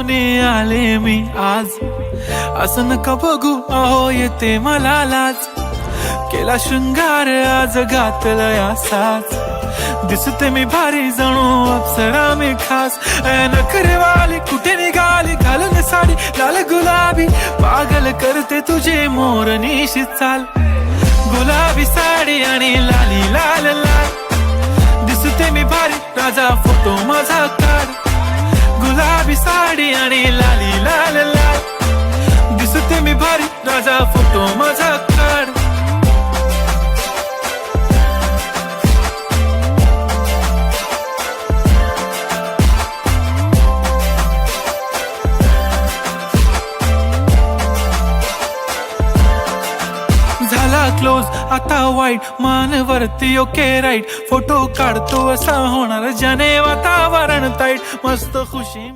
घेऊन आले मी आज. असं नका बघू अहो येते मला लाज. केला शृंगार आज घातला असाच. दिसते मी भारी जणू अप्सरा मी खास. नखरेवाली कुठे निघाली घालून साडी लाल गुलाबी. पागल करते तुझे मोरनीशी चाल. गुलाबी साडी आणि लाली लाल लाल. दिसते मी भारी राजा फोटो माझा काढ. गुलाबी साडी आणि लाली लाल लाल. दिसते मी भारी राजा फोटो माझा काढ. झाला क्लोज आता वाईट मानवरती ओके राईट. फोटो काढतो असा होणार ज्याने वातावरण ताईट. मस्त खुशी